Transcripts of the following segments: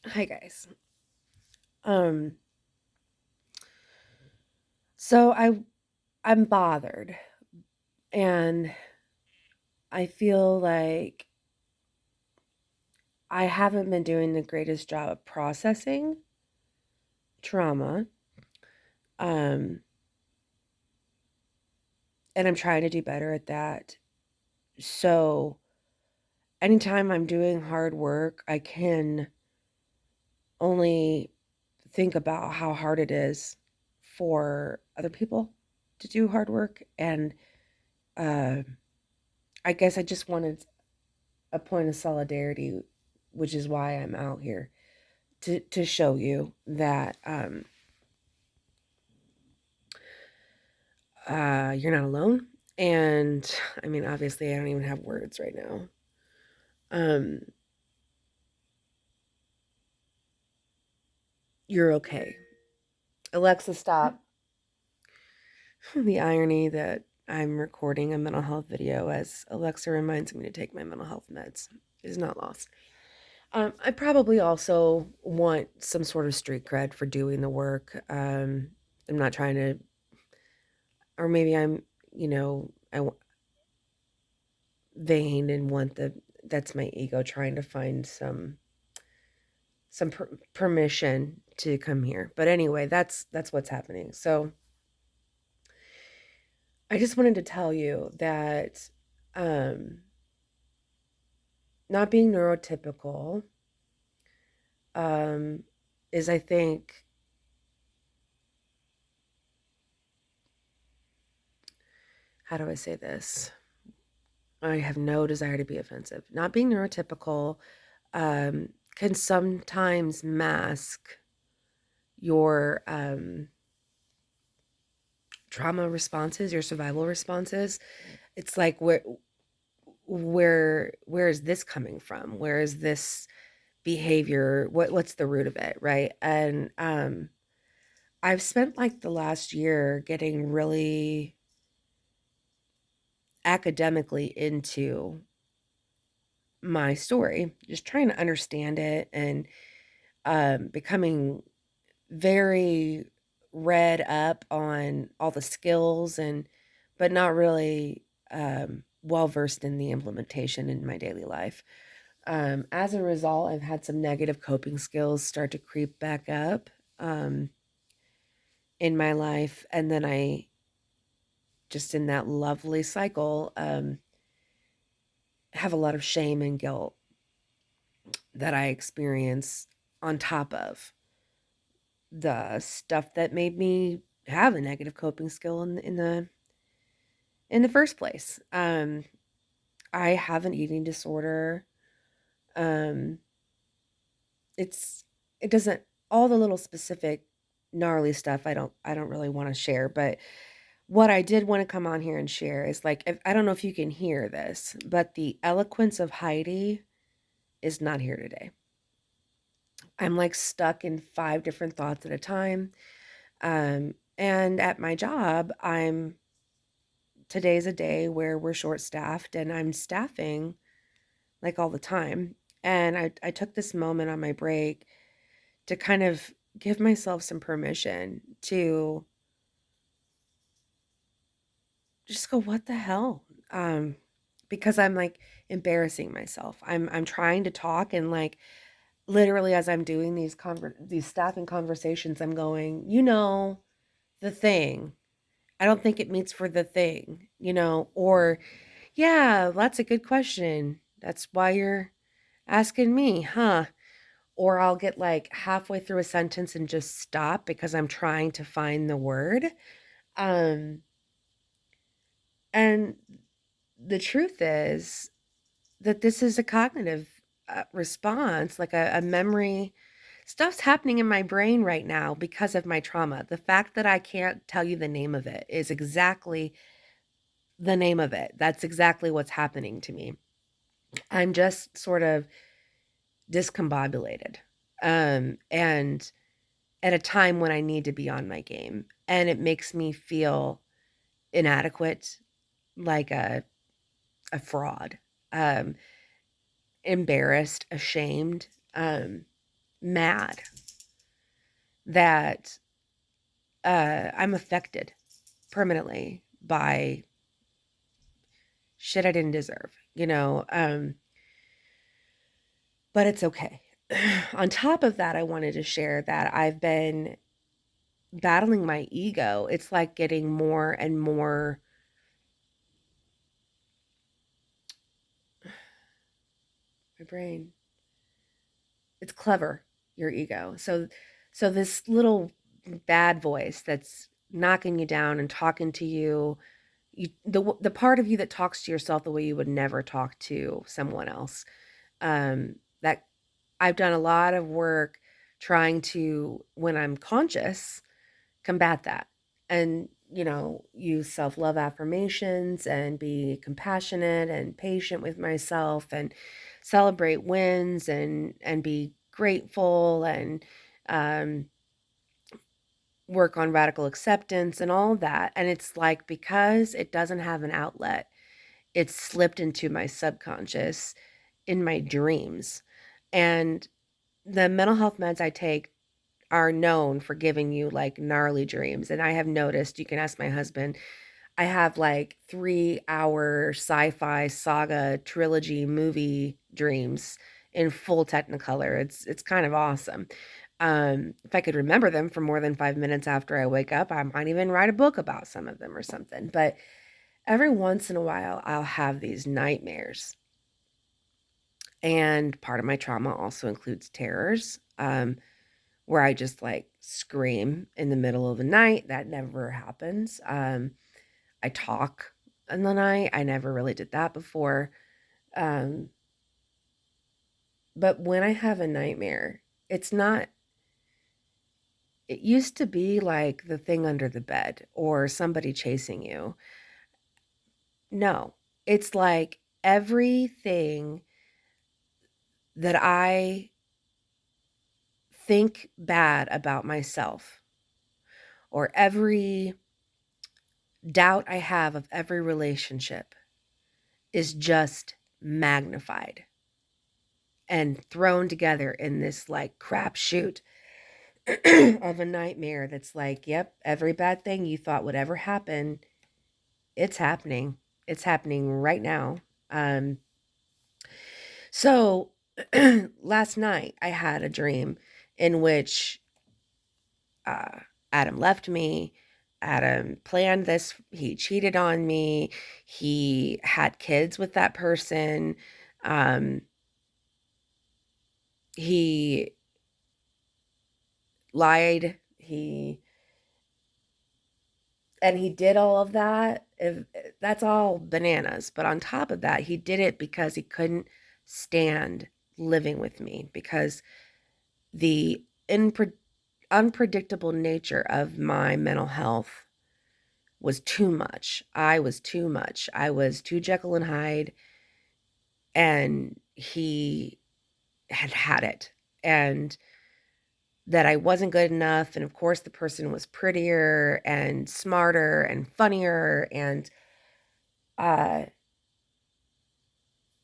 Hi guys. Um so I'm bothered and I feel like I haven't been doing the greatest job of processing trauma. Um and I'm trying to do better at that. So anytime I'm doing hard work, I can only think about how hard it is for other people to do hard work and uh I guess I just wanted a point of solidarity, which is why I'm out here to show you that you're not alone. And I mean, obviously, I don't even have words right now. Um, you're okay. Alexa, stop. The irony that I'm recording a mental health video as Alexa reminds me to take my mental health meds is not lost. I probably also want some sort of street cred for doing the work. I'm not trying to, or maybe I'm, vain and want that's my ego trying to find some permission to come here. But anyway, that's what's happening. So I just wanted to tell you that um, not being neurotypical um, is, I think, how do I say this? I have no desire to be offensive. Not being neurotypical can sometimes mask your trauma responses, your survival responses. It's like where is this coming from? Where is this behavior? What's the root of it, right? And I've spent like the last year getting really academically into my story, just trying to understand it and becoming very read up on all the skills and but not really well versed in the implementation in my daily life. As a result, I've had some negative coping skills start to creep back up um, in my life. And then I just in that lovely cycle have a lot of shame and guilt that I experience on top of the stuff that made me have a negative coping skill in the first place. I have an eating disorder. Um, it's it doesn't all the little specific gnarly stuff I don't really want to share, but what I did want to come on here and share is like I don't know if you can hear this, but the eloquence of Heidi is not here today. I'm like stuck in five different thoughts at a time. And at my job, today's a day where we're short staffed and I'm staffing like all the time. And I took this moment on my break to kind of give myself some permission to just go, what the hell? Because I'm like embarrassing myself. I'm trying to talk and like literally as I'm doing these staffing conversations, I'm going, the thing. I don't think it meets for the thing, or yeah, that's a good question. That's why you're asking me, huh? Or I'll get like halfway through a sentence and just stop because I'm trying to find the word. Um, and the truth is that this is a cognitive response, like a memory. Stuff's happening in my brain right now because of my trauma. The fact that I can't tell you the name of it is exactly the name of it. That's exactly what's happening to me. I'm just sort of discombobulated. And at a time when I need to be on my game. And it makes me feel inadequate, like a fraud, um, embarrassed, ashamed. mad that I'm affected permanently by shit I didn't deserve, you know? But it's okay. On top of that, I wanted to share that I've been battling my ego. It's like getting more and more my brain. It's clever, your ego. So this little bad voice that's knocking you down and talking to you, the part of you that talks to yourself the way you would never talk to someone else. That I've done a lot of work trying to, when I'm conscious, combat that and, use self-love affirmations and be compassionate and patient with myself and celebrate wins and be grateful and um, work on radical acceptance and all of that. And it's like because it doesn't have an outlet, it's slipped into my subconscious in my dreams. And the mental health meds I take are known for giving you like gnarly dreams. And I have noticed, you can ask my husband, I have like 3-hour sci-fi saga trilogy movie dreams in full technicolor. It's kind of awesome. If I could remember them for more than 5 minutes after I wake up, I might even write a book about some of them or something. But every once in a while, I'll have these nightmares. And part of my trauma also includes terrors. Where I just like scream in the middle of the night. That never happens. I talk in the night. I never really did that before. Um, but when I have a nightmare, it's not, it used to be like the thing under the bed or somebody chasing you. No, it's like everything that I think bad about myself or every doubt I have of every relationship is just magnified and thrown together in this like crapshoot of a nightmare that's like, yep, every bad thing you thought would ever happen, it's happening. It's happening right now. Um, so last night I had a dream in which uh, Adam left me. Adam planned this. He cheated on me. He had kids with that person. Um, he lied. He did all of that. That's all bananas. But on top of that, he did it because he couldn't stand living with me because the unpredictable nature of my mental health was too much. I was too much. I was too Jekyll and Hyde, and he had it. And that I wasn't good enough. And of course, the person was prettier and smarter and funnier. And uh,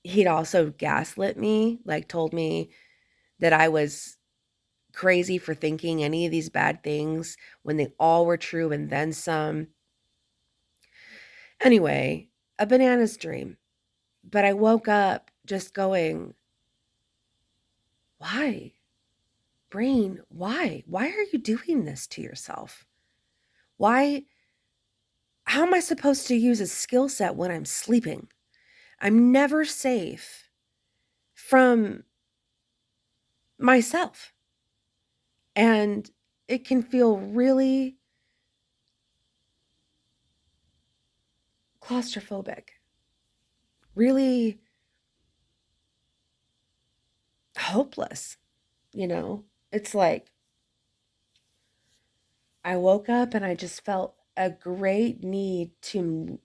he'd also gaslit me, like told me that I was crazy for thinking any of these bad things when they all were true and then some. Anyway, a bananas dream. But I woke up just going, why? Brain, why? Why are you doing this to yourself? Why? How am I supposed to use a skill set when I'm sleeping? I'm never safe from myself. And it can feel really claustrophobic, really hopeless, you know? It's like I woke up and I just felt a great need to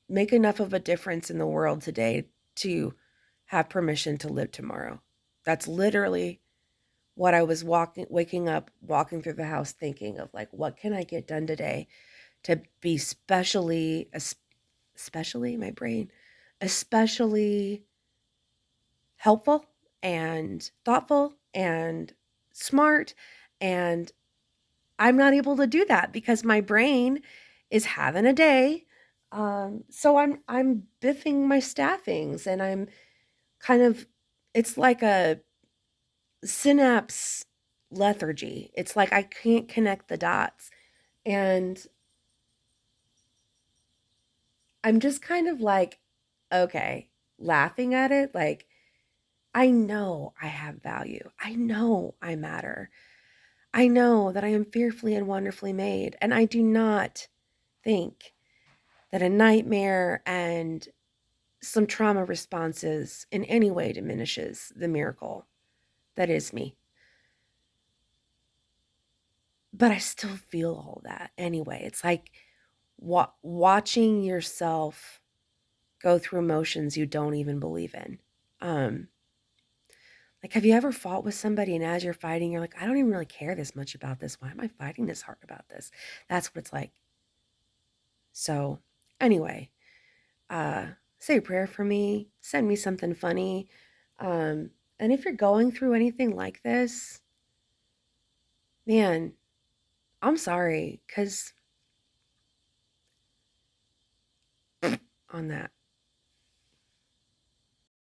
make enough of a difference in the world today to have permission to live tomorrow. That's literally what I was waking up, walking through the house thinking of like, what can I get done today to be especially my brain, especially helpful and thoughtful and smart, and I'm not able to do that because my brain is having a day. So I'm biffing my staffings, and I'm kind of, it's like a synapse lethargy. It's like I can't connect the dots. And I'm just kind of like, okay, laughing at it. Like, I know I have value. I know I matter. I know that I am fearfully and wonderfully made. And I do not think that a nightmare and some trauma responses in any way diminishes the miracle that is me. But I still feel all that anyway. It's like watching yourself go through emotions you don't even believe in. Um, like, have you ever fought with somebody and as you're fighting, you're like, I don't even really care this much about this. Why am I fighting this hard about this? That's what it's like. So, anyway, say a prayer for me, send me something funny. And if you're going through anything like this, man, I'm sorry, because on that.